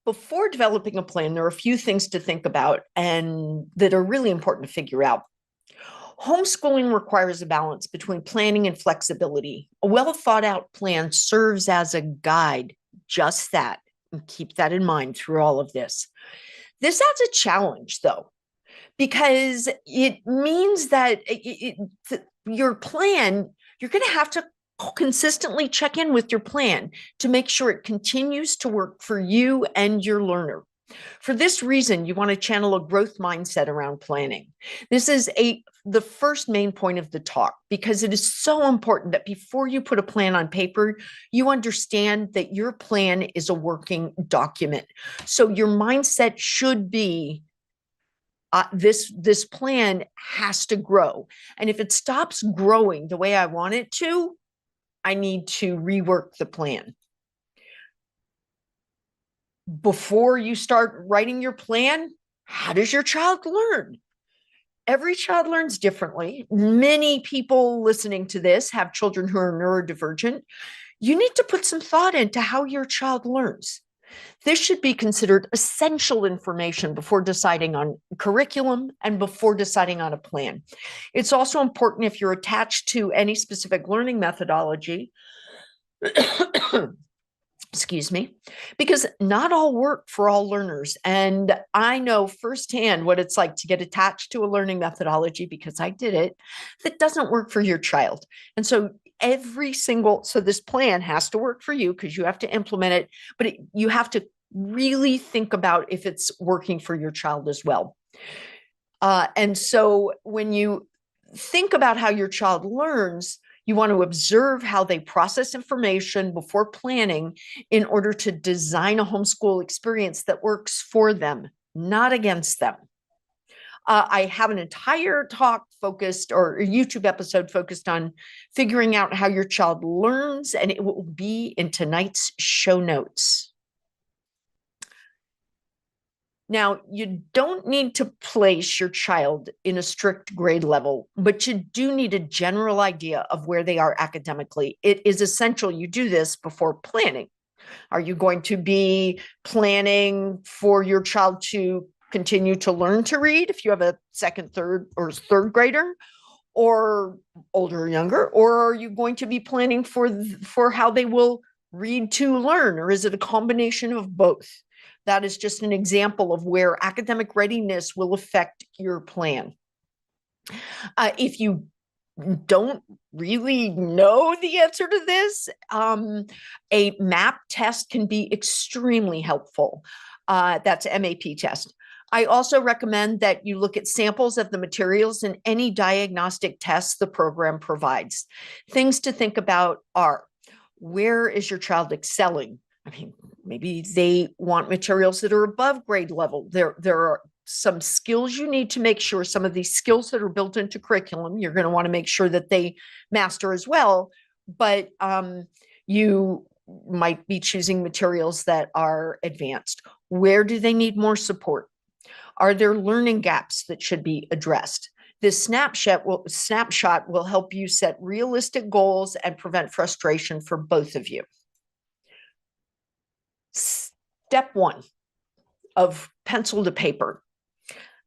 Before developing a plan, there are a few things to think about and that are really important to figure out. Homeschooling requires a balance between planning and flexibility. A well thought out plan serves as a guide, just that. And keep that in mind through all of this. This adds a challenge, though, because it means that your plan, you're going to have to consistently check in with your plan to make sure it continues to work for you and your learner. For this reason, you want to channel a growth mindset around planning. This is the first main point of the talk because it is so important that before you put a plan on paper, you understand that your plan is a working document. So your mindset should be this plan has to grow. And if it stops growing the way I want it to, I need to rework the plan. Before you start writing your plan, how does your child learn? Every child learns differently. Many people listening to this have children who are neurodivergent. You need to put some thought into how your child learns. This should be considered essential information before deciding on curriculum and before deciding on a plan. It's also important if you're attached to any specific learning methodology, excuse me, because not all work for all learners. And I know firsthand what it's like to get attached to a learning methodology because I did it, that doesn't work for your child. And so this plan has to work for you because you have to implement it, but you have to really think about if it's working for your child as well. And so when you think about how your child learns, you want to observe how they process information before planning in order to design a homeschool experience that works for them, not against them. I have an entire talk focused or a YouTube episode focused on figuring out how your child learns, and it will be in tonight's show notes. Now, you don't need to place your child in a strict grade level, but you do need a general idea of where they are academically. It is essential you do this before planning. Are you going to be planning for your child to continue to learn to read if you have a second, third, or third grader, or older or younger? Or are you going to be planning for how they will read to learn? Or is it a combination of both? That is just an example of where academic readiness will affect your plan. If you don't really know the answer to this, a MAP test can be extremely helpful. That's MAP test. I also recommend that you look at samples of the materials and any diagnostic tests the program provides. Things to think about are, where is your child excelling? I mean, maybe they want materials that are above grade level. There are some skills you need to make sure, some of these skills that are built into curriculum, you're going to want to make sure that they master as well. But you might be choosing materials that are advanced. Where do they need more support? Are there learning gaps that should be addressed? This snapshot will help you set realistic goals and prevent frustration for both of you. Step one of pencil to paper.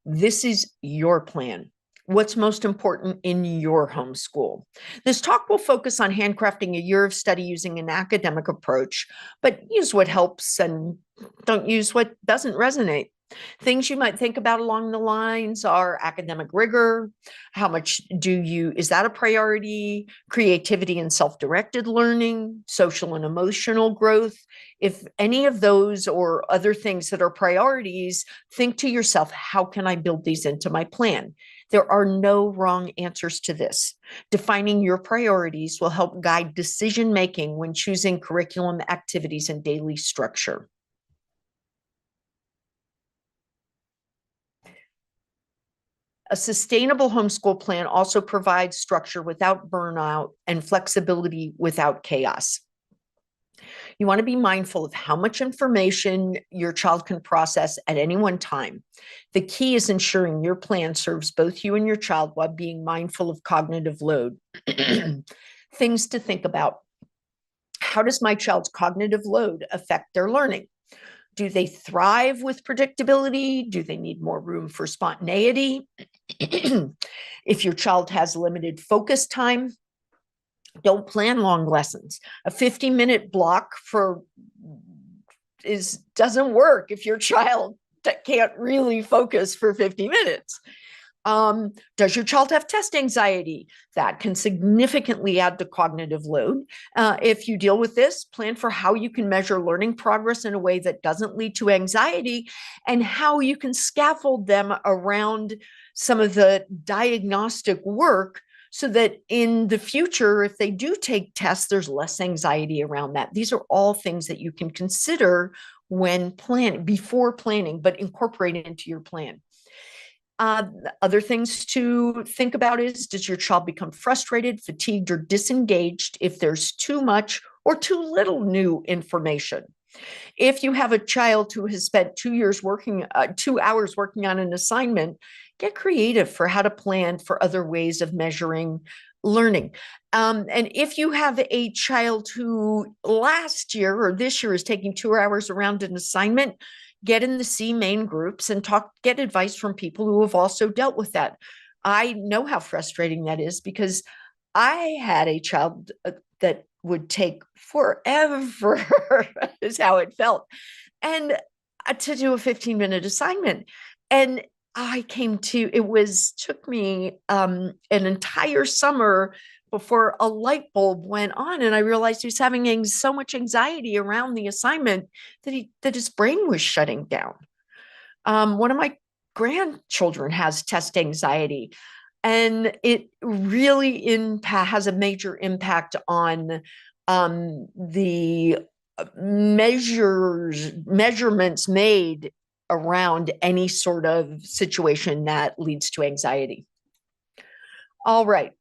This is your plan. What's most important in your homeschool? This talk will focus on handcrafting a year of study using an academic approach, but use what helps and don't use what doesn't resonate. Things you might think about along the lines are academic rigor. How much is that a priority? Creativity and self-directed learning, social and emotional growth. If any of those or other things that are priorities, think to yourself, how can I build these into my plan? There are no wrong answers to this. Defining your priorities will help guide decision-making when choosing curriculum, activities, and daily structure. A sustainable homeschool plan also provides structure without burnout and flexibility without chaos. You want to be mindful of how much information your child can process at any one time. The key is ensuring your plan serves both you and your child while being mindful of cognitive load. Things to think about. How does my child's cognitive load affect their learning? Do they thrive with predictability? Do they need more room for spontaneity? If your child has limited focus time, don't plan long lessons. A 50-minute block doesn't work if your child can't really focus for 50 minutes. Does your child have test anxiety? That can significantly add to cognitive load. If you deal with this, plan for how you can measure learning progress in a way that doesn't lead to anxiety, and how you can scaffold them around some of the diagnostic work so that in the future, if they do take tests, there's less anxiety around that. These are all things that you can consider when planning, before planning, but incorporate it into your plan. Other things to think about is, does your child become frustrated, fatigued, or disengaged if there's too much or too little new information? If you have a child who has spent 2 hours working on an assignment, get creative for how to plan for other ways of measuring learning. And if you have a child who last year or this year is taking 2 hours around an assignment, get in the C main groups and get advice from people who have also dealt with that. I know how frustrating that is, because I had a child that would take forever is how it felt. And to do a 15-minute assignment. And took me an entire summer before a light bulb went on, and I realized he was having so much anxiety around the assignment that his brain was shutting down. One of my grandchildren has test anxiety, and it really has a major impact on the measurements made around any sort of situation that leads to anxiety. All right,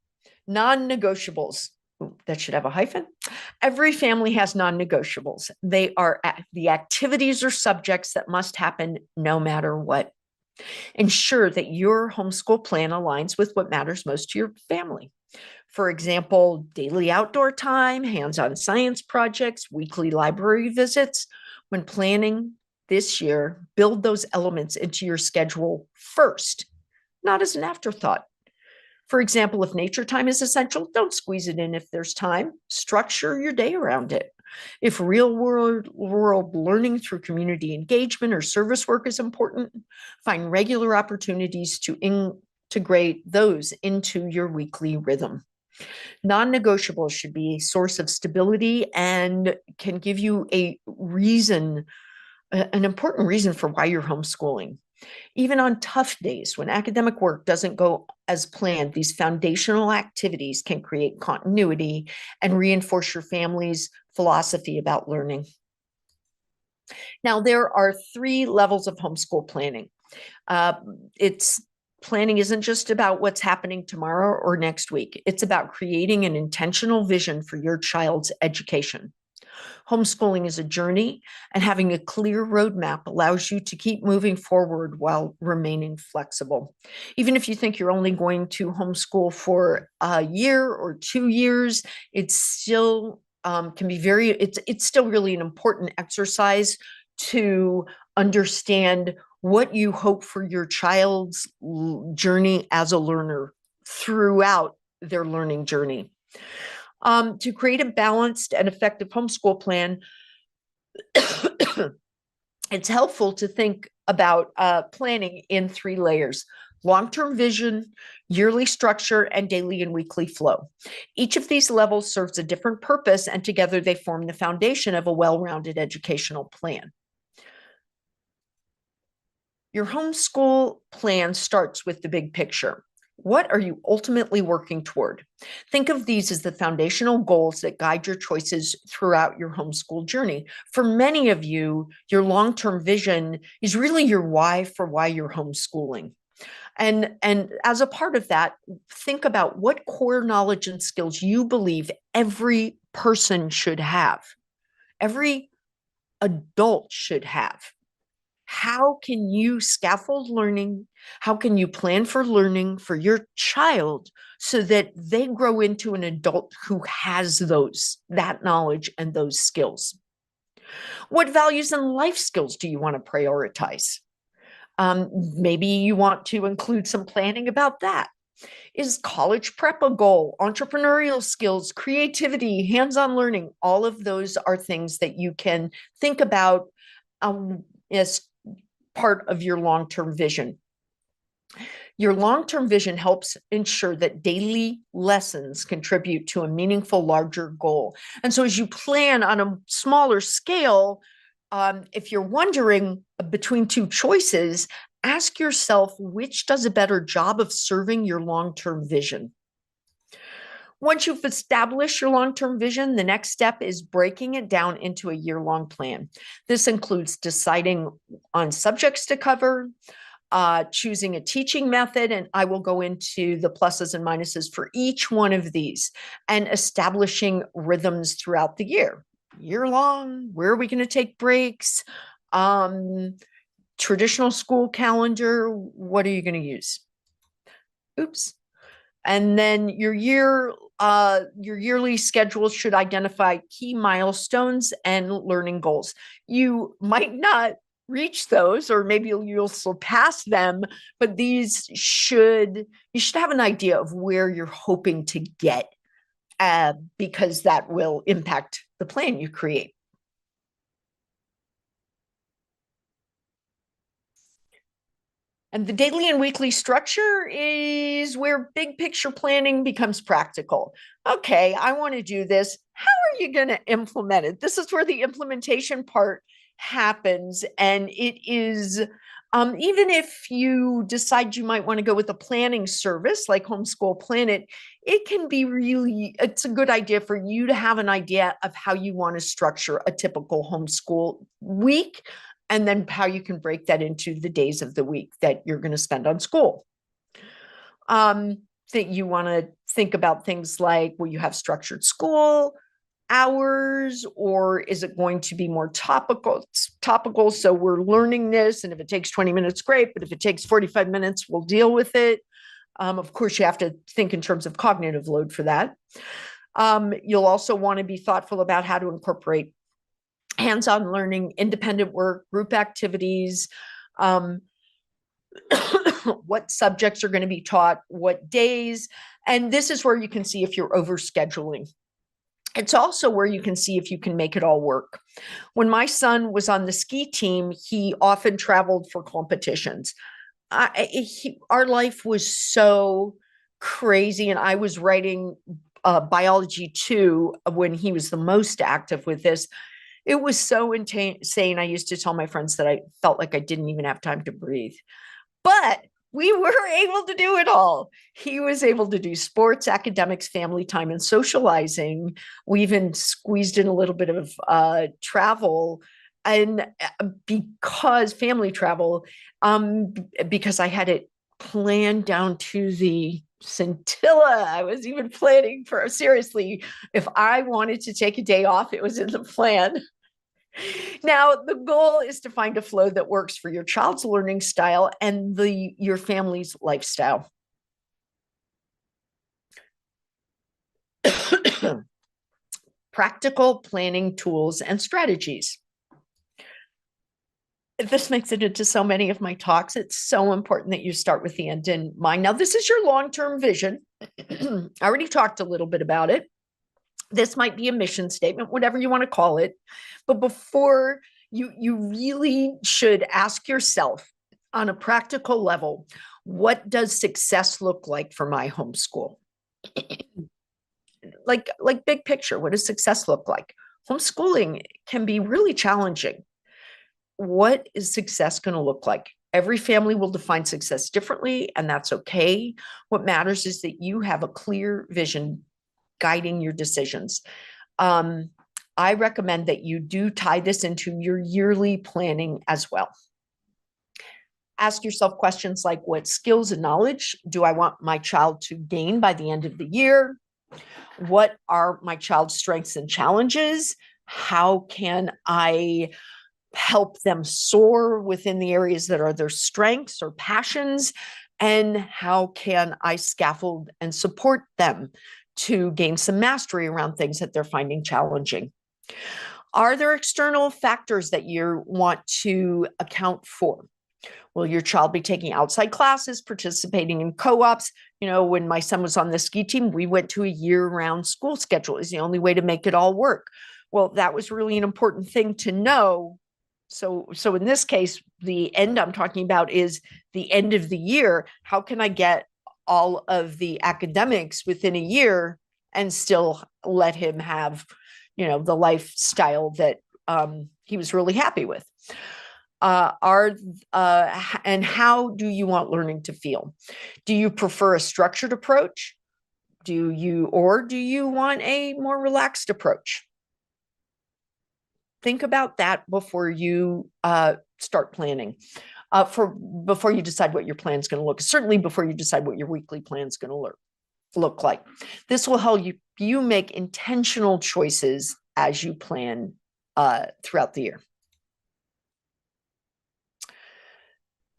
non-negotiables. That should have a hyphen. Every family has non-negotiables. They are the activities or subjects that must happen no matter what. Ensure that your homeschool plan aligns with what matters most to your family. For example, daily outdoor time, hands-on science projects, weekly library visits. When planning this year, build those elements into your schedule first, not as an afterthought. For example, if nature time is essential, don't squeeze it in if there's time. Structure your day around it. If real world learning through community engagement or service work is important, find regular opportunities to integrate those into your weekly rhythm. Non-negotiables should be a source of stability and can give you an important reason for why you're homeschooling. Even on tough days when academic work doesn't go as planned, these foundational activities can create continuity and reinforce your family's philosophy about learning. Now, there are 3 levels of homeschool planning. Planning isn't just about what's happening tomorrow or next week. It's about creating an intentional vision for your child's education. Homeschooling is a journey, and having a clear roadmap allows you to keep moving forward while remaining flexible. Even if you think you're only going to homeschool for a year or 2 years, it's still it's still really an important exercise to understand what you hope for your child's journey as a learner throughout their learning journey. To create a balanced and effective homeschool plan, it's helpful to think about planning in 3 layers: long-term vision, yearly structure, and daily and weekly flow. Each of these levels serves a different purpose, and together they form the foundation of a well-rounded educational plan. Your homeschool plan starts with the big picture. What are you ultimately working toward? Think of these as the foundational goals that guide your choices throughout your homeschool journey. For many of you, your long-term vision is really your why for why you're homeschooling. And as a part of that, think about what core knowledge and skills you believe every person should have, every adult should have. How can you scaffold learning? How can you plan for learning for your child so that they grow into an adult who has that knowledge and those skills? What values and life skills do you want to prioritize? Maybe you want to include some planning about that. Is college prep a goal? Entrepreneurial skills, creativity, hands-on learning, all of those are things that you can think about as part of your long-term vision. Your long-term vision helps ensure that daily lessons contribute to a meaningful, larger goal. And so as you plan on a smaller scale, if you're wondering between two choices, ask yourself which does a better job of serving your long-term vision. Once you've established your long-term vision, the next step is breaking it down into a year-long plan. This includes deciding on subjects to cover, choosing a teaching method, and I will go into the pluses and minuses for each one of these, and establishing rhythms throughout the year. Year long, where are we going to take breaks? Traditional school calendar, what are you going to use? Oops. And then your yearly schedule should identify key milestones and learning goals. You might not reach those, or maybe you'll surpass them, but you should have an idea of where you're hoping to get, because that will impact the plan you create. And the daily and weekly structure is where big picture planning becomes practical. Okay, I want to do this. How are you going to implement it? This is where the implementation part happens. And it is, even if you decide you might want to go with a planning service like Homeschool Planet, it can be it's a good idea for you to have an idea of how you want to structure a typical homeschool week, and then how you can break that into the days of the week that you're going to spend on school. That you want to think about things like, will you have structured school hours, or is it going to be more topical? So we're learning this, and if it takes 20 minutes, great. But if it takes 45 minutes, we'll deal with it. Of course, you have to think in terms of cognitive load for that. You'll also want to be thoughtful about how to incorporate hands-on learning, independent work, group activities, what subjects are going to be taught, what days. And this is where you can see if you're overscheduling. It's also where you can see if you can make it all work. When my son was on the ski team, he often traveled for competitions. Our life was so crazy, and I was writing biology too when he was the most active with this. It was so insane. I used to tell my friends that I felt like I didn't even have time to breathe. But we were able to do it all. He was able to do sports, academics, family time, and socializing. We even squeezed in a little bit of travel, and because family travel, because I had it planned down to the scintilla. I was even planning for, seriously, if I wanted to take a day off, it was in the plan. Now, the goal is to find a flow that works for your child's learning style and your family's lifestyle. Practical planning tools and strategies. This makes it into so many of my talks. It's so important that you start with the end in mind. Now, this is your long-term vision. I already talked a little bit about it. This might be a mission statement, whatever you want to call it. But before you really should ask yourself on a practical level, what does success look like for my homeschool? like big picture, what does success look like? Homeschooling can be really challenging. What is success going to look like? Every family will define success differently, and that's okay. What matters is that you have a clear vision guiding your decisions. I recommend that you do tie this into your yearly planning as well. Ask yourself questions like, what skills and knowledge do I want my child to gain by the end of the year? What are my child's strengths and challenges? How can I help them soar within the areas that are their strengths or passions? And how can I scaffold and support them to gain some mastery around things that they're finding challenging? Are there external factors that you want to account for? Will your child be taking outside classes, participating in co-ops? When my son was on the ski team, we went to a year-round school schedule. It's the only way to make it all work. Well, that was really an important thing to know. So in this case, the end I'm talking about is the end of the year. How can I get all of the academics within a year and still let him have, the lifestyle that he was really happy with? And how do you want learning to feel? Do you prefer a structured approach? Do you want a more relaxed approach? Think about that before you start planning. Before you decide what your plan is going to look. Certainly before you decide what your weekly plan is going to look like. This will help you make intentional choices as you plan throughout the year.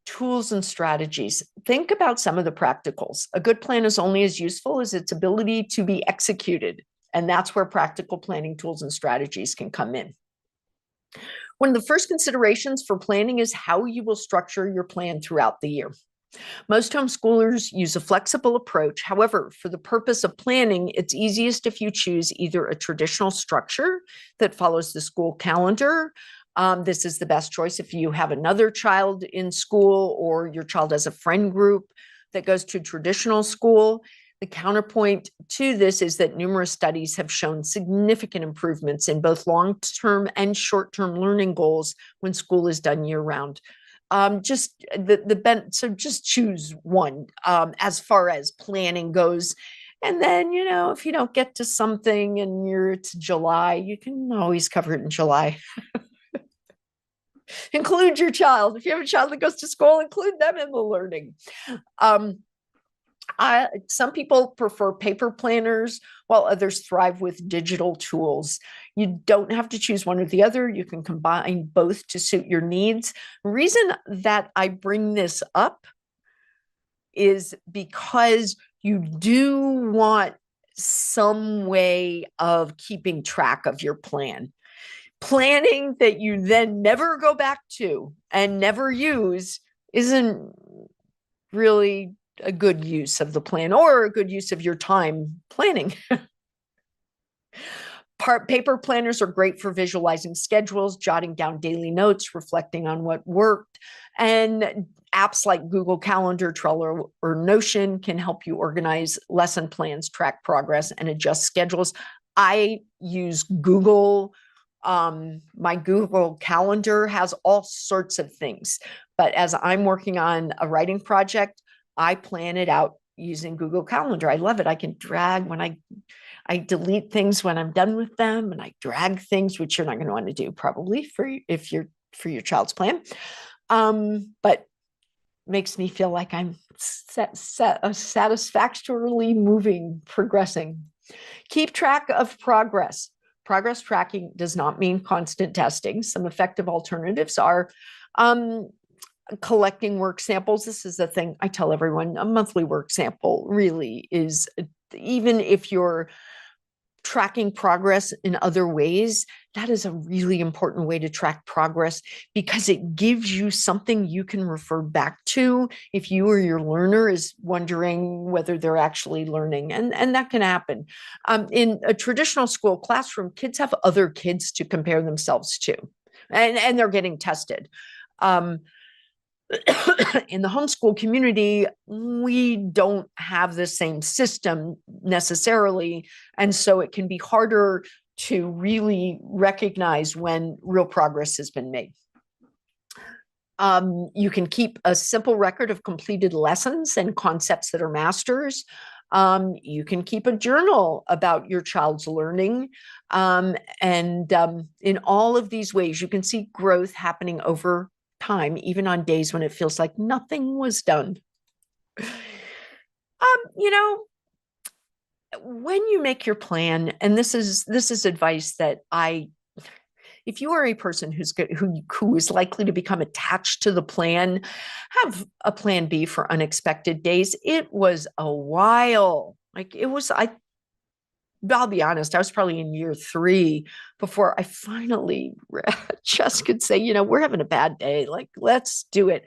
Tools and strategies. Think about some of the practicals. A good plan is only as useful as its ability to be executed. And that's where practical planning tools and strategies can come in. One of the first considerations for planning is how you will structure your plan throughout the year. Most homeschoolers use a flexible approach. However, for the purpose of planning, it's easiest if you choose either a traditional structure that follows the school calendar. This is the best choice if you have another child in school or your child has a friend group that goes to traditional school. The counterpoint to this is that numerous studies have shown significant improvements in both long-term and short-term learning goals when school is done year-round. So just choose one as far as planning goes. And then, if you don't get to something and it's July, you can always cover it in July. Include your child. If you have a child that goes to school, include them in the learning. Some people prefer paper planners, while others thrive with digital tools. You don't have to choose one or the other. You can combine both to suit your needs. The reason that I bring this up is because you do want some way of keeping track of your plan. Planning that you then never go back to and never use isn't really a good use of the plan or a good use of your time planning. Paper planners are great for visualizing schedules, jotting down daily notes, reflecting on what worked, and apps like Google Calendar, Trello, or Notion can help you organize lesson plans, track progress, and adjust schedules. I use Google. My Google Calendar has all sorts of things, but as I'm working on a writing project, I plan it out using Google Calendar. I love it. I can drag when I delete things when I'm done with them, and I drag things, which you're not going to want to do probably for your child's plan. But makes me feel like I'm satisfactorily progressing. Keep track of progress. Progress tracking does not mean constant testing. Some effective alternatives are collecting work samples. This is the thing I tell everyone. A monthly work sample really is, even if you're tracking progress in other ways, that is a really important way to track progress because it gives you something you can refer back to if you or your learner is wondering whether they're actually learning. And that can happen. In a traditional school classroom, kids have other kids to compare themselves to, and they're getting tested. In the homeschool community, we don't have the same system necessarily. And so it can be harder to really recognize when real progress has been made. You can keep a simple record of completed lessons and concepts that are masters. You can keep a journal about your child's learning. And in all of these ways, you can see growth happening over time, even on days when it feels like nothing was done. When you make your plan, and this is advice that if you are a person who is likely to become attached to the plan, have a plan B for unexpected days. It was a while. I'll be honest, I was probably in year 3 before I finally just could say, we're having a bad day. Like, let's do it.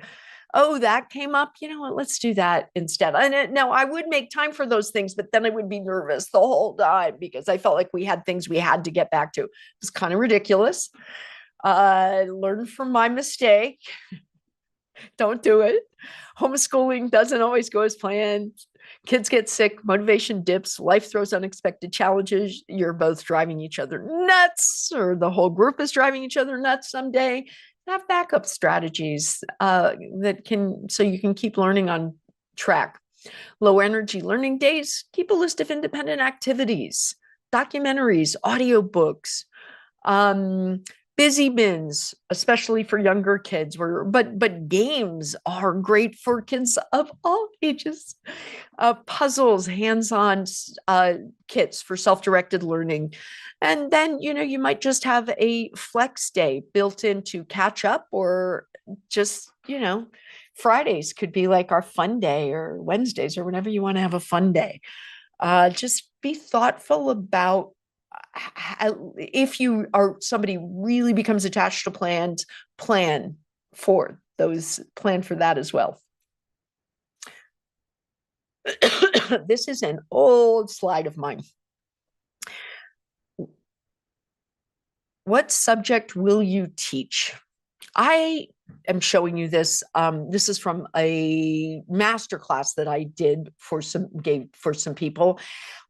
Oh, that came up. You know what? Let's do that instead. And now I would make time for those things, but then I would be nervous the whole time because I felt like we had things we had to get back to. It was kind of ridiculous. Learn from my mistake. Don't do it. Homeschooling doesn't always go as planned. Kids get sick, motivation dips, life throws unexpected challenges. You're both driving each other nuts, or the whole group is driving each other nuts someday. Have backup strategies so you can keep learning on track. Low energy learning days, keep a list of independent activities, documentaries, audiobooks, busy bins, especially for younger kids, but games are great for kids of all ages. Puzzles, hands-on kits for self-directed learning. And then, you might just have a flex day built in to catch up, or just, Fridays could be like our fun day, or Wednesdays, or whenever you want to have a fun day. Just be thoughtful about if you are somebody really becomes attached to plans, plan for that as well. This is an old slide of mine. What subject will you teach? I am showing you this. This is from a masterclass that I did for some people,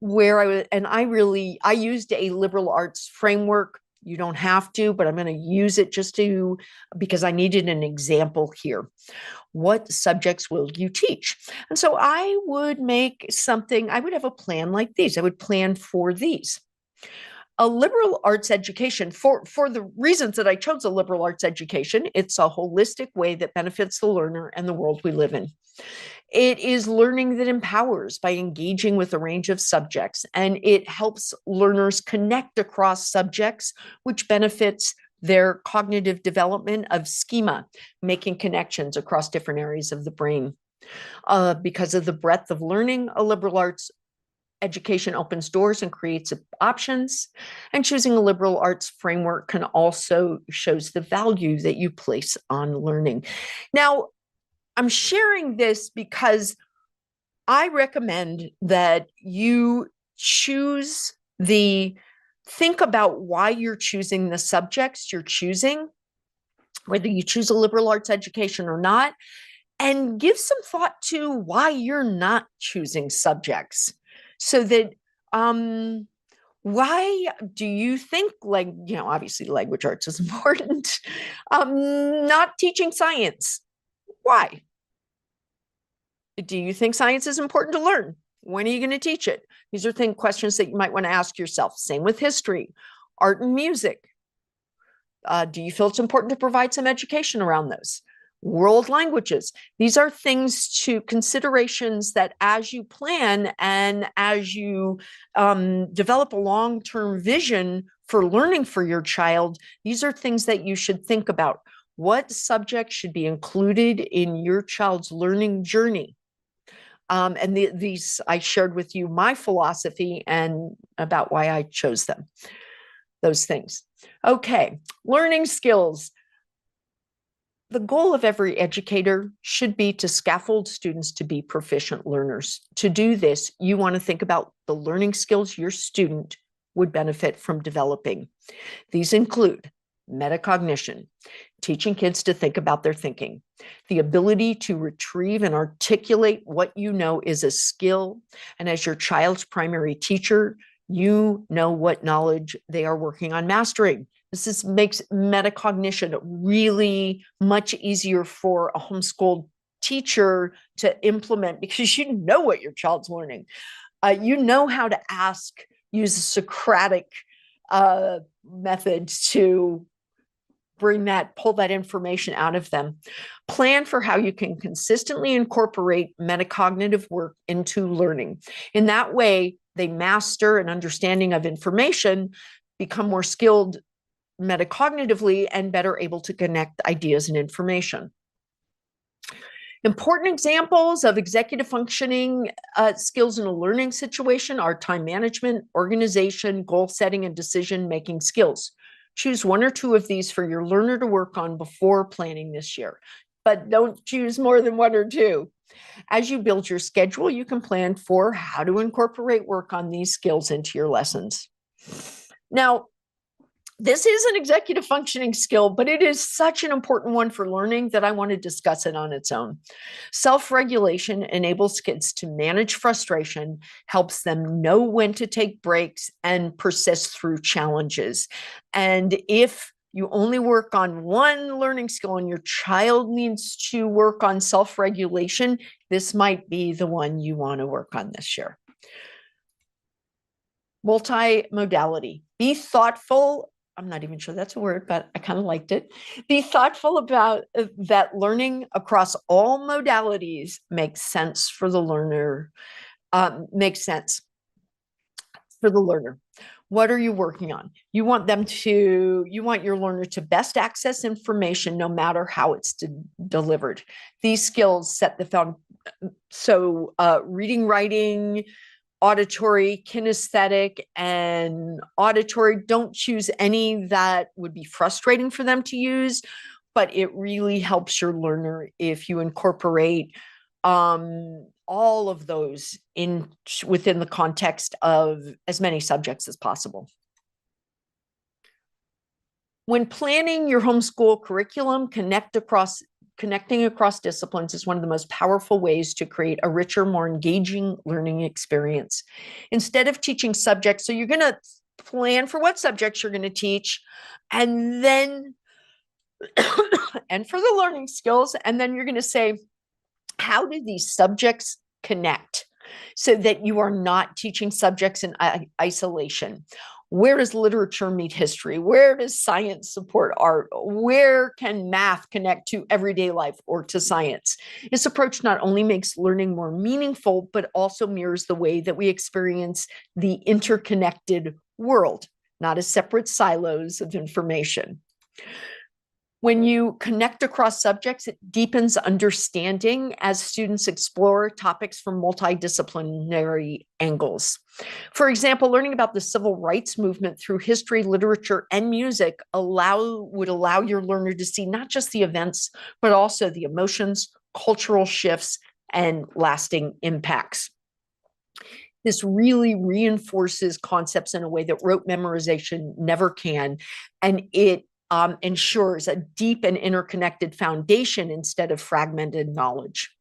where I used a liberal arts framework. You don't have to, but I'm going to use it because I needed an example here. What subjects will you teach? And so I would have a plan like these. I would plan for these. A liberal arts education, for the reasons that I chose a liberal arts education, it's a holistic way that benefits the learner and the world we live in. It is learning that empowers by engaging with a range of subjects, and it helps learners connect across subjects, which benefits their cognitive development of schema, making connections across different areas of the brain. Because of the breadth of learning, a liberal arts education opens doors and creates options, and choosing a liberal arts framework can also shows the value that you place on learning. Now, I'm sharing this because I recommend that you think about why you're choosing the subjects you're choosing, whether you choose a liberal arts education or not, and give some thought to why you're not choosing subjects. So that, why do you think, obviously language arts is important, not teaching science? Why? Do you think science is important to learn? When are you going to teach it? These are questions that you might want to ask yourself. Same with history, art and music. Do you feel it's important to provide some education around those? World languages. These are considerations that as you plan and as you develop a long-term vision for learning for your child, these are things that you should think about. What subjects should be included in your child's learning journey? And these, I shared with you my philosophy and about why I chose those things. Okay, learning skills. The goal of every educator should be to scaffold students to be proficient learners. To do this, you want to think about the learning skills your student would benefit from developing. These include metacognition, teaching kids to think about their thinking, the ability to retrieve and articulate what you know is a skill, and as your child's primary teacher, you know what knowledge they are working on mastering. This makes metacognition really much easier for a homeschooled teacher to implement, because you know what your child's learning. You know how to use a Socratic method to pull that information out of them. Plan for how you can consistently incorporate metacognitive work into learning. In that way, they master an understanding of information, become more skilled metacognitively, and better able to connect ideas and information. Important examples of executive functioning skills in a learning situation are time management, organization, goal setting, and decision-making skills. Choose one or two of these for your learner to work on before planning this year, but don't choose more than one or two. As you build your schedule, you can plan for how to incorporate work on these skills into your lessons. Now, this is an executive functioning skill, but it is such an important one for learning that I want to discuss it on its own. Self-regulation enables kids to manage frustration, helps them know when to take breaks, and persist through challenges. And if you only work on one learning skill and your child needs to work on self-regulation, this might be the one you want to work on this year. Multimodality. Be thoughtful. I'm not even sure that's a word, but I kind of liked it. Be thoughtful about that learning across all modalities makes sense for the learner, makes sense for the learner. What are you working on? You want your learner to best access information no matter how it's delivered. These skills set the foundation. So reading, writing, auditory, kinesthetic, and auditory. Don't choose any that would be frustrating for them to use, but it really helps your learner if you incorporate all of those within the context of as many subjects as possible. When planning your homeschool curriculum, connecting across disciplines is one of the most powerful ways to create a richer, more engaging learning experience. Instead of teaching subjects, so you're going to plan for what subjects you're going to teach, and then and for the learning skills, and then you're going to say, how do these subjects connect, so that you are not teaching subjects in isolation? Where does literature meet history? Where does science support art? Where can math connect to everyday life or to science? This approach not only makes learning more meaningful, but also mirrors the way that we experience the interconnected world, not as separate silos of information. When you connect across subjects, it deepens understanding as students explore topics from multidisciplinary angles. For example, learning about the civil rights movement through history, literature, and music would allow your learner to see not just the events, but also the emotions, cultural shifts, and lasting impacts. This really reinforces concepts in a way that rote memorization never can, and it ensures a deep and interconnected foundation instead of fragmented knowledge.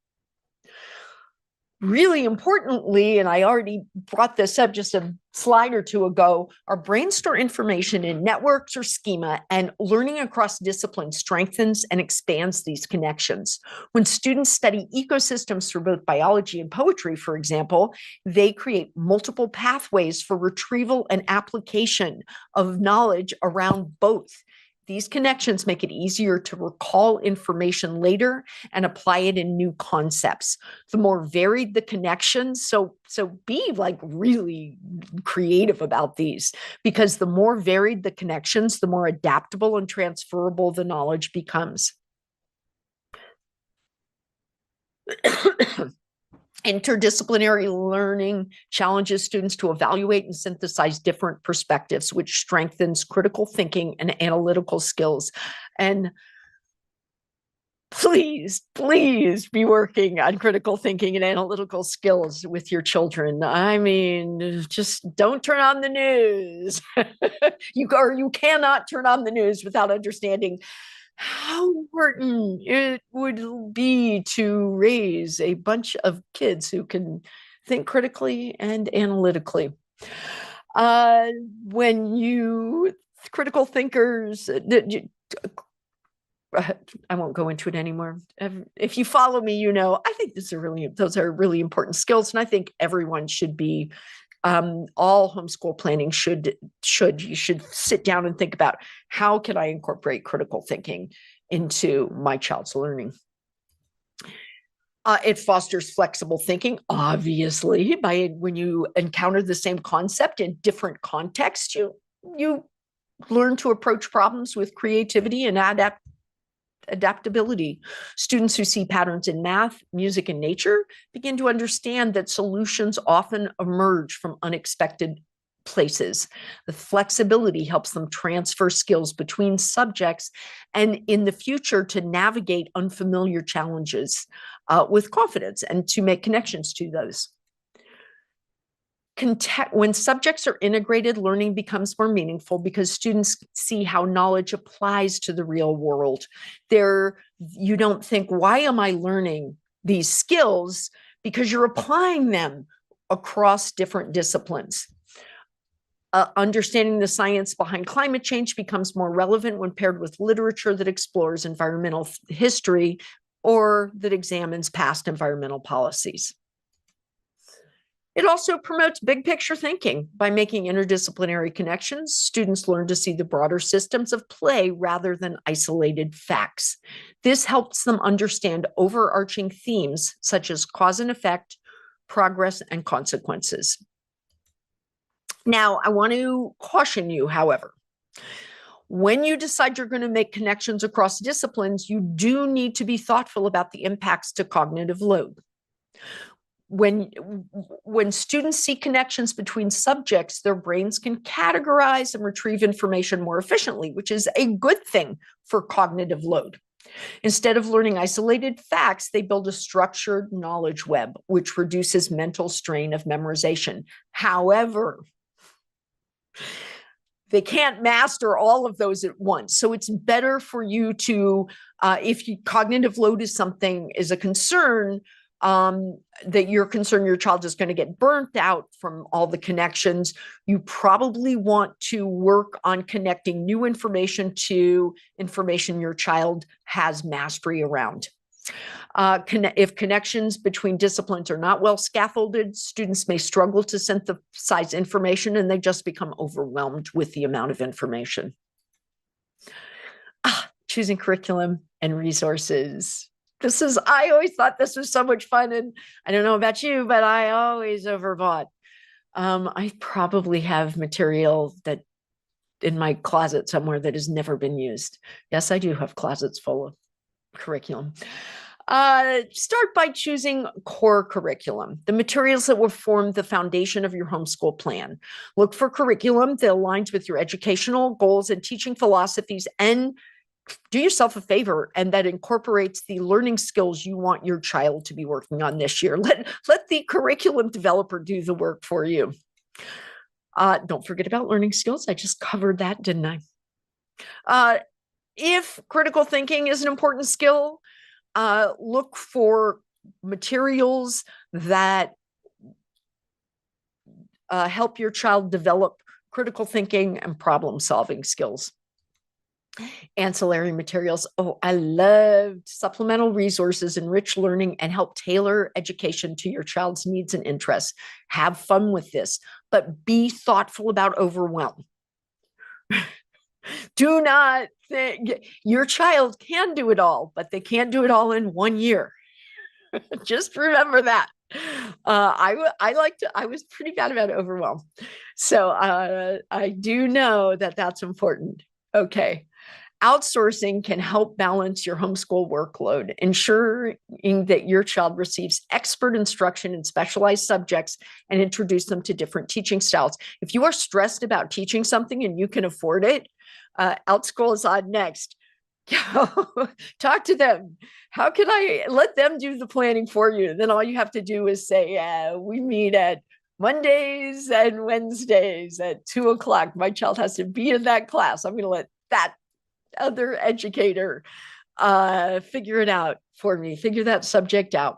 Really importantly, and I already brought this up just a slide or two ago, our brains store information in networks or schema, and learning across disciplines strengthens and expands these connections. When students study ecosystems through both biology and poetry, for example, they create multiple pathways for retrieval and application of knowledge around both. These connections make it easier to recall information later and apply it in new concepts. The more varied the connections, so be like really creative about these, because the more varied the connections, the more adaptable and transferable the knowledge becomes. Interdisciplinary learning challenges students to evaluate and synthesize different perspectives, which strengthens critical thinking and analytical skills. And please be working on critical thinking and analytical skills with your children. I mean, just don't turn on the news. You cannot turn on the news without understanding how important it would be to raise a bunch of kids who can think critically and analytically. Critical thinkers, I won't go into it anymore. If you follow me, I think those are really important skills, and I think everyone should be. All homeschool planning you should sit down and think about, how can I incorporate critical thinking into my child's learning? It fosters flexible thinking, obviously, when you encounter the same concept in different contexts, you learn to approach problems with creativity and adaptability. Students who see patterns in math, music, and nature begin to understand that solutions often emerge from unexpected places. The flexibility helps them transfer skills between subjects and in the future to navigate unfamiliar challenges with confidence and to make connections to those. When subjects are integrated, learning becomes more meaningful because students see how knowledge applies to the real world. You don't think, why am I learning these skills? Because you're applying them across different disciplines. Understanding the science behind climate change becomes more relevant when paired with literature that explores environmental history or that examines past environmental policies. It also promotes big picture thinking. By making interdisciplinary connections, students learn to see the broader systems of play rather than isolated facts. This helps them understand overarching themes such as cause and effect, progress, and consequences. Now, I want to caution you, however, when you decide you're going to make connections across disciplines, you do need to be thoughtful about the impacts to cognitive load. When students see connections between subjects, their brains can categorize and retrieve information more efficiently, which is a good thing for cognitive load. Instead of learning isolated facts, they build a structured knowledge web, which reduces mental strain of memorization. However, they can't master all of those at once. So it's better for you to, if cognitive load is a concern, that you're concerned your child is going to get burnt out from all the connections, you probably want to work on connecting new information to information your child has mastery around. If connections between disciplines are not well scaffolded, students may struggle to synthesize information and they just become overwhelmed with the amount of information. Choosing curriculum and resources. I always thought this was so much fun, and I don't know about you, but I always overbought. I probably have material that in my closet somewhere that has never been used. Yes, I do have closets full of curriculum. Start by choosing core curriculum, the materials that will form the foundation of your homeschool plan. Look for curriculum that aligns with your educational goals and teaching philosophies, and do yourself a favor, and that incorporates the learning skills you want your child to be working on this year. Let the curriculum developer do the work for you. Don't forget about learning skills. I just covered that, didn't I? If critical thinking is an important skill, look for materials that help your child develop critical thinking and problem-solving skills. Ancillary materials. Oh, I loved supplemental resources, enrich learning, and help tailor education to your child's needs and interests. Have fun with this, but be thoughtful about overwhelm. Do not think your child can do it all, but they can't do it all in 1 year. Just remember that. I was pretty bad about overwhelm. So I do know that that's important. Okay. Outsourcing can help balance your homeschool workload, ensuring that your child receives expert instruction in specialized subjects and introduce them to different teaching styles. If you are stressed about teaching something and you can afford it, Outschool is on next. Talk to them. How can I let them do the planning for you? Then all you have to do is say, we meet at Mondays and Wednesdays at 2:00. My child has to be in that class. I'm going to let that other educator figure it out for me, figure that subject out.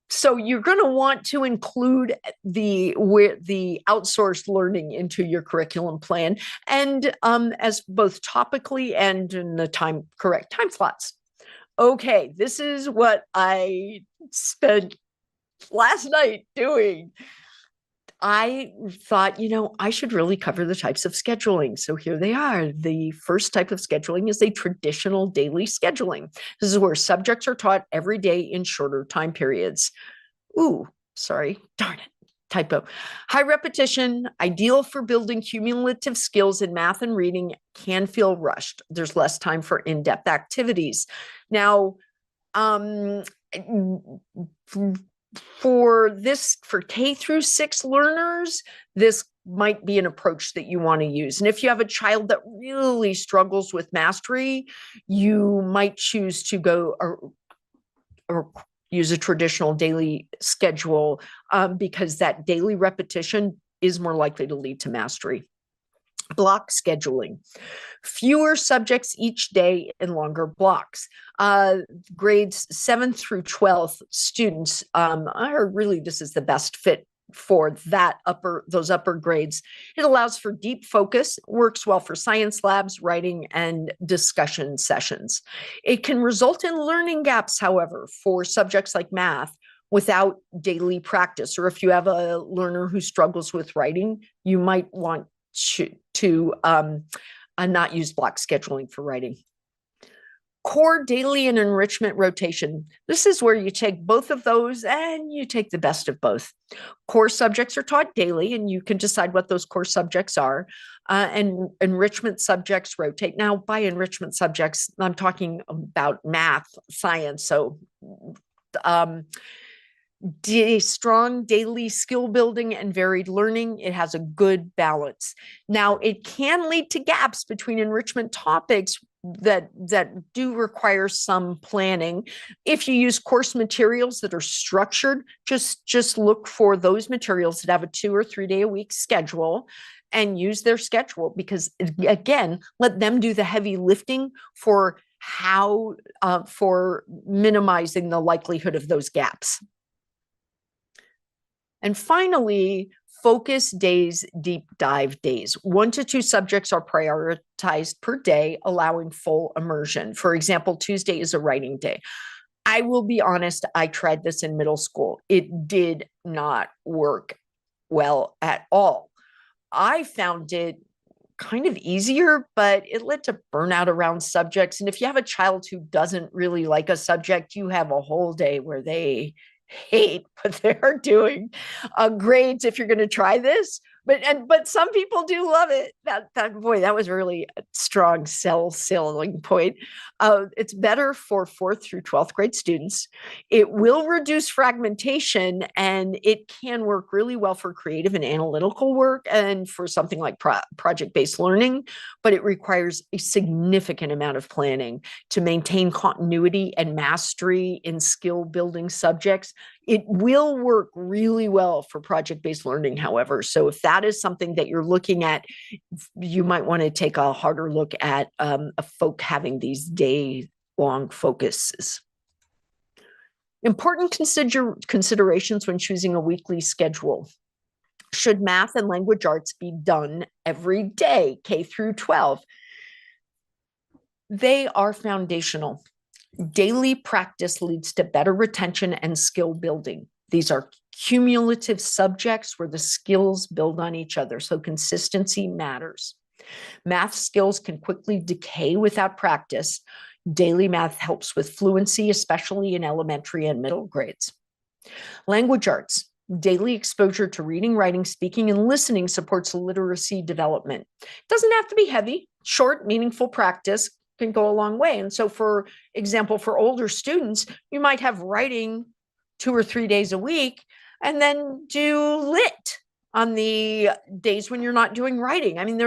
So you're going to want to include the outsourced learning into your curriculum plan, and as both topically and in the correct time slots. Okay, this is what I spent last night doing. I thought, I should really cover the types of scheduling. So here they are. The first type of scheduling is a traditional daily scheduling. This is where subjects are taught every day in shorter time periods. Ooh, sorry, darn it. typo. High repetition, ideal for building cumulative skills in math and reading, can feel rushed. There's less time for in-depth activities. Now, for K through 6 learners, this might be an approach that you want to use. And if you have a child that really struggles with mastery, you might choose to go or use a traditional daily schedule, because that daily repetition is more likely to lead to mastery. Block scheduling, fewer subjects each day in longer blocks. Grades 7th through 12th students are really, this is the best fit for those upper grades. It allows for deep focus, works well for science labs, writing, and discussion sessions. It can result in learning gaps, however, for subjects like math without daily practice. Or if you have a learner who struggles with writing, you might want to not use block scheduling for writing. Core daily and enrichment rotation. This is where you take both of those and you take the best of both. Core subjects are taught daily, and you can decide what those core subjects are. And enrichment subjects rotate. Now, by enrichment subjects, I'm talking about math, science. So strong daily skill building and varied learning. It has a good balance. Now, it can lead to gaps between enrichment topics that do require some planning. If you use course materials that are structured, just look for those materials that have a 2 or 3 day a week schedule and use their schedule, because again, let them do the heavy lifting for minimizing the likelihood of those gaps. And finally, focus days, deep dive days. 1 to 2 subjects are prioritized per day, allowing full immersion. For example, Tuesday is a writing day. I will be honest, I tried this in middle school. It did not work well at all. I found it kind of easier, but it led to burnout around subjects. And if you have a child who doesn't really like a subject, you have a whole day where they hate what they're doing. Grades, if you're going to try this, but some people do love it. That was really a strong selling point. It's better for 4th through 12th grade students. It will reduce fragmentation, and it can work really well for creative and analytical work and for something like project-based learning, but it requires a significant amount of planning to maintain continuity and mastery in skill building subjects. It will work really well for project-based learning, however. So if that is something that you're looking at, you might want to take a harder look at folk having these day-long focuses. Important considerations when choosing a weekly schedule. Should math and language arts be done every day, K through 12? They are foundational. Daily practice leads to better retention and skill building. These are cumulative subjects where the skills build on each other, so consistency matters. Math skills can quickly decay without practice. Daily math helps with fluency, especially in elementary and middle grades. Language arts. Daily exposure to reading, writing, speaking, and listening supports literacy development. It doesn't have to be heavy. Short, meaningful practice can go a long way. And so, for example, for older students, you might have writing 2 or 3 days a week and then do lit on the days when you're not doing writing. I mean,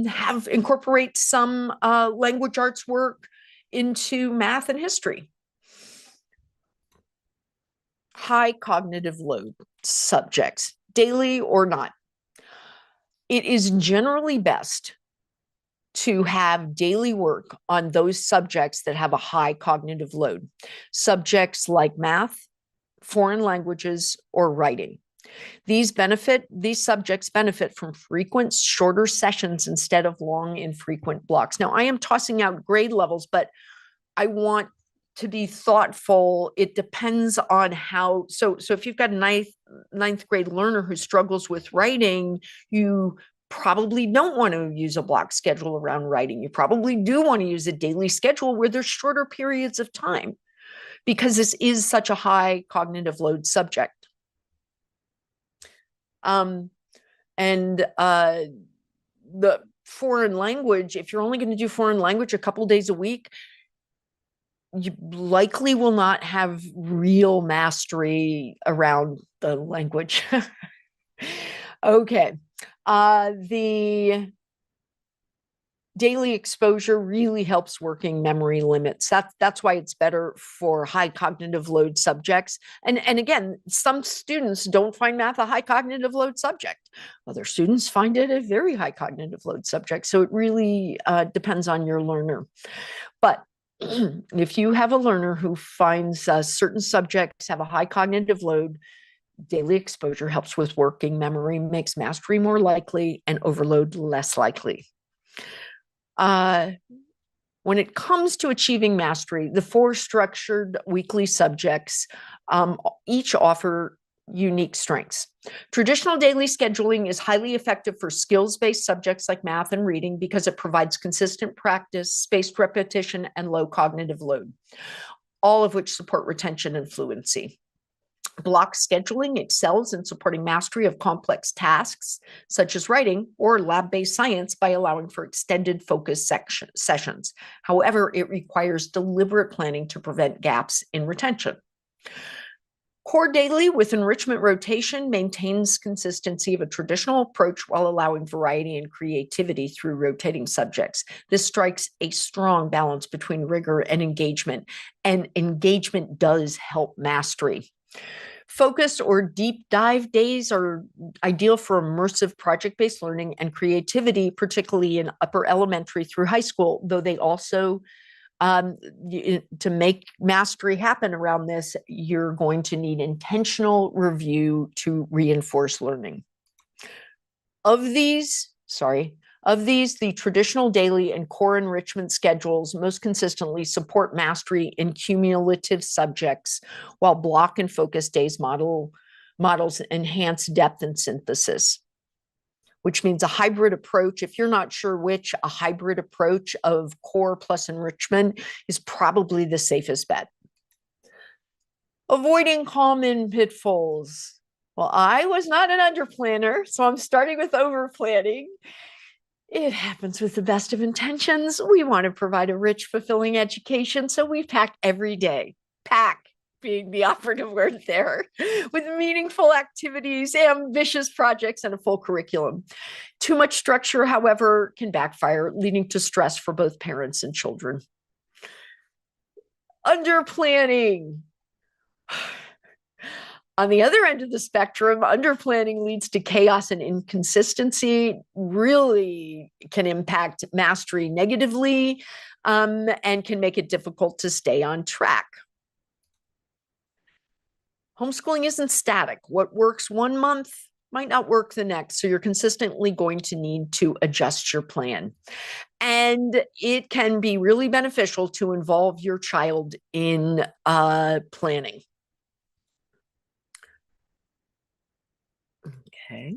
have incorporate some language arts work into math and history. High cognitive load subjects, daily or not. It is generally best to have daily work on those subjects that have a high cognitive load, subjects like math, foreign languages, or writing. These subjects benefit from frequent, shorter sessions instead of long, infrequent blocks. Now, I am tossing out grade levels, but I want to be thoughtful. It depends on how, so if you've got a ninth grade learner who struggles with writing, you probably don't want to use a block schedule around writing. You probably do want to use a daily schedule where there's shorter periods of time. because this is such a high cognitive load subject. The foreign language, if you're only going to do foreign language a couple days a week, you likely will not have real mastery around the language. Okay. The daily exposure really helps working memory limits. That's why it's better for high cognitive load subjects. And again, some students don't find math a high cognitive load subject. Other students find it a very high cognitive load subject. So it really depends on your learner. But if you have a learner who finds certain subjects have a high cognitive load, daily exposure helps with working memory, makes mastery more likely, and overload less likely. When it comes to achieving mastery, the 4 structured weekly subjects each offer unique strengths. Traditional daily scheduling is highly effective for skills-based subjects like math and reading because it provides consistent practice, spaced repetition, and low cognitive load, all of which support retention and fluency. Block scheduling excels in supporting mastery of complex tasks, such as writing or lab-based science, by allowing for extended focus sessions. However, it requires deliberate planning to prevent gaps in retention. Core daily with enrichment rotation maintains consistency of a traditional approach while allowing variety and creativity through rotating subjects. This strikes a strong balance between rigor and engagement does help mastery. Focus or deep dive days are ideal for immersive project-based learning and creativity, particularly in upper elementary through high school, though they also, to make mastery happen around this, you're going to need intentional review to reinforce learning. Of these, the traditional daily and core enrichment schedules most consistently support mastery in cumulative subjects, while block and focus days models enhance depth and synthesis, which means a hybrid approach. If you're not sure which, a hybrid approach of core plus enrichment is probably the safest bet. Avoiding common pitfalls. Well, I was not an underplanner, so I'm starting with overplanning. It happens with the best of intentions. We want to provide a rich, fulfilling education, so we pack every day. Pack being the operative word there, with meaningful activities, ambitious projects, and a full curriculum. Too much structure, however, can backfire, leading to stress for both parents and children. Underplanning. On the other end of the spectrum, underplanning leads to chaos and inconsistency, really can impact mastery negatively, and can make it difficult to stay on track. Homeschooling isn't static. What works one month might not work the next, so you're consistently going to need to adjust your plan. And it can be really beneficial to involve your child in planning. Okay.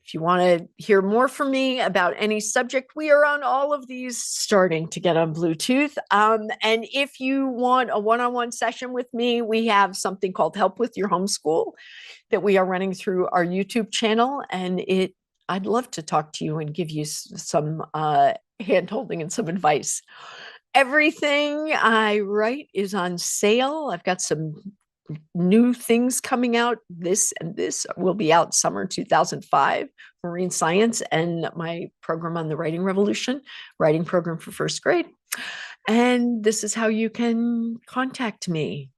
If you want to hear more from me about any subject, we are on all of these starting to get on Bluetooth. And if you want a one-on-one session with me, we have something called Help with Your Homeschool that we are running through our YouTube channel. And I'd love to talk to you and give you some hand-holding and some advice. Everything I write is on sale. I've got some new things coming out. This will be out summer 2005, marine science, and my program on the writing revolution, writing program for first grade. And this is how you can contact me.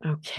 Okay.